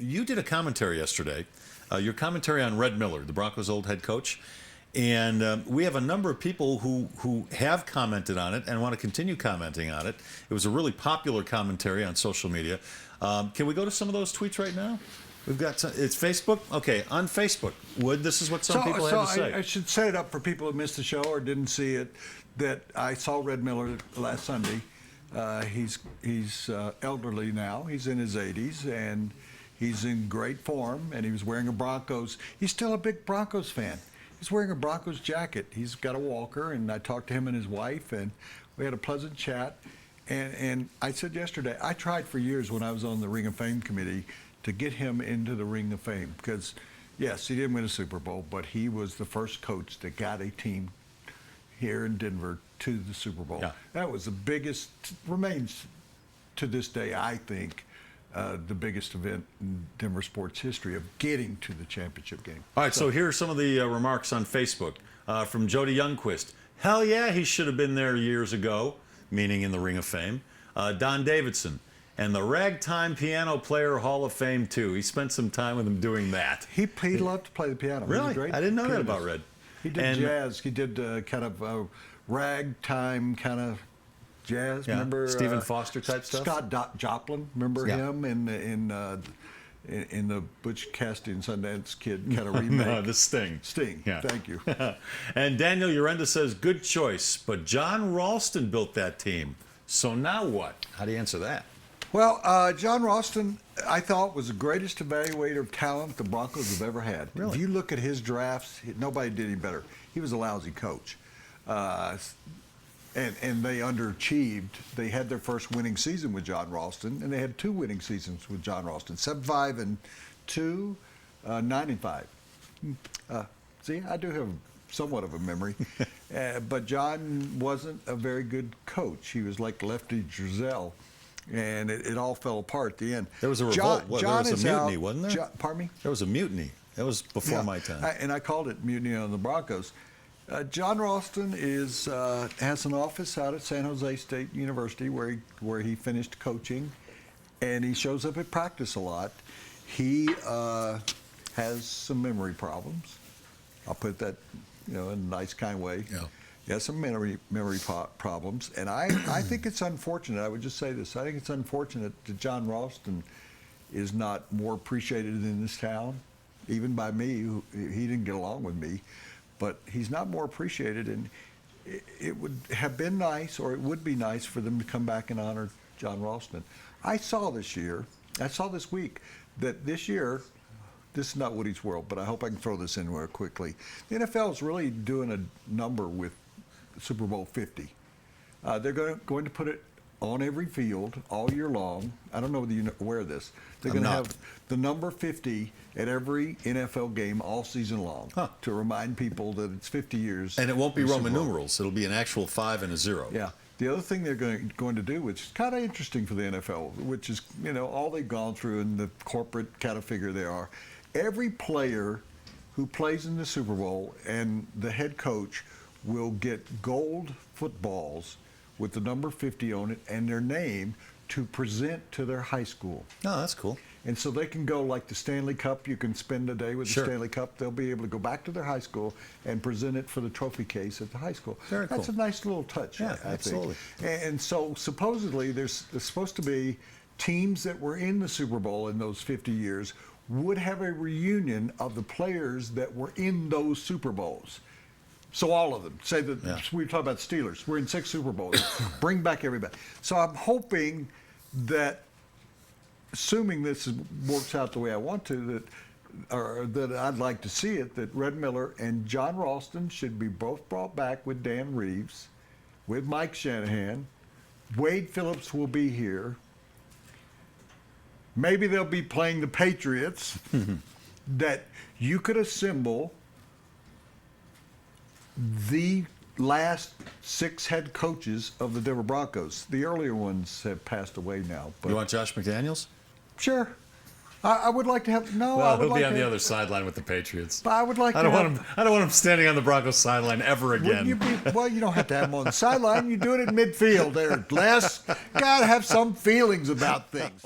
you did a commentary yesterday, your commentary on Red Miller, the Broncos' old head coach. And we have a number of people who have commented on it and want to continue commenting on it. It was a really popular commentary on social media. Can we go to some of those tweets right now? We've got some, it's Facebook. Okay, on Facebook, Wood, this is what some people had to say. I should set it up for people who missed the show or didn't see it. That I saw Red Miller last Sunday. He's elderly now. He's in his 80s and he's in great form. And he was wearing a Broncos. He's still a big Broncos fan. He's wearing a Broncos jacket. He's got a walker, and I talked to him and his wife, and we had a pleasant chat. And I said yesterday, I tried for years when I was on the Ring of Fame committee to get him into the Ring of Fame because, yes, he didn't win a Super Bowl, but he was the first coach that got a team here in Denver to the Super Bowl. Yeah. That was the biggest, remains to this day, I think, the biggest event in Denver sports history of getting to the championship game. All right, so here are some of the remarks on Facebook from Jody Youngquist. Hell yeah, he should have been there years ago, meaning in the Ring of Fame. Don Davidson, and the ragtime piano player Hall of Fame, too. He spent some time with him doing that. He loved to play the piano. Really? Great I didn't know that pianist. about Red. He did jazz. He did kind of ragtime kind of jazz. Yeah. Remember Stephen Foster type stuff? Scott Joplin. Remember Yeah. him in the Butch Cassidy and Sundance Kid kind of remake? No, the Sting. Sting. Yeah. Thank you. And Daniel Urenda says, good choice, but John Ralston built that team. So now what? How do you answer that? Well, John Ralston, I thought, was the greatest evaluator of talent the Broncos have ever had. Really? If you look at his drafts, nobody did any better. He was a lousy coach. And they underachieved. They had their first winning season with John Ralston, and they had 2 winning seasons with John Ralston, 7-5 2, 9-5. See, I do have somewhat of a memory. But John wasn't a very good coach. He was like Lefty Driesell, and it all fell apart at the end. There was a revolt. There was a mutiny, wasn't there? Pardon me? There was a mutiny. That was before my time. And I called it Mutiny on the Broncos. John Ralston has an office out at San Jose State University where he finished coaching, and he shows up at practice a lot. He has some memory problems. I'll put that, in a nice, kind way. Yeah. He has some memory problems, and I think it's unfortunate. I would just say this: I think it's unfortunate that John Ralston is not more appreciated in this town, even by me. He didn't get along with me. But he's not more appreciated, and it would have been nice, or it would be nice for them to come back and honor John Ralston. I saw this week, that this year, this is not Woody's World, but I hope I can throw this in real quickly. The NFL is really doing a number with Super Bowl 50. They're going to put it on every field all year long. I don't know whether you're aware of this. They're going to have the number 50 at every NFL game all season long to remind people that it's 50 years. And it won't be Roman numerals. It'll be an actual 5 and a 0. Yeah. The other thing they're going to do, which is kind of interesting for the NFL, which is, all they've gone through and the corporate kind of figure they are, every player who plays in the Super Bowl and the head coach will get gold footballs with the number 50 on it and their name to present to their high school. Oh, that's cool. And so they can go like the Stanley Cup. You can spend a day with the Stanley Cup. They'll be able to go back to their high school and present it for the trophy case at the high school. Very cool. That's a nice little touch, Yeah, I absolutely. think. And so supposedly there's supposed to be teams that were in the Super Bowl in those 50 years would have a reunion of the players that were in those Super Bowls. So all of them. Say that we talk about Steelers. We're in 6 Super Bowls. Bring back everybody. So I'm hoping that, assuming this works out the way I want to, that I'd like to see it, that Red Miller and John Ralston should be both brought back with Dan Reeves, with Mike Shanahan. Wade Phillips will be here. Maybe they'll be playing the Patriots. That you could assemble the last 6 head coaches of the Denver Broncos. The earlier ones have passed away now. But You want Josh McDaniels? Sure. I would like to have Well, I would he'll like be on to, the other sideline with the Patriots. But I would like I to don't have, want him standing on the Broncos sideline ever again. Well, you don't have to have him on the sideline. You do it in midfield there, Les. Got to have some feelings about things.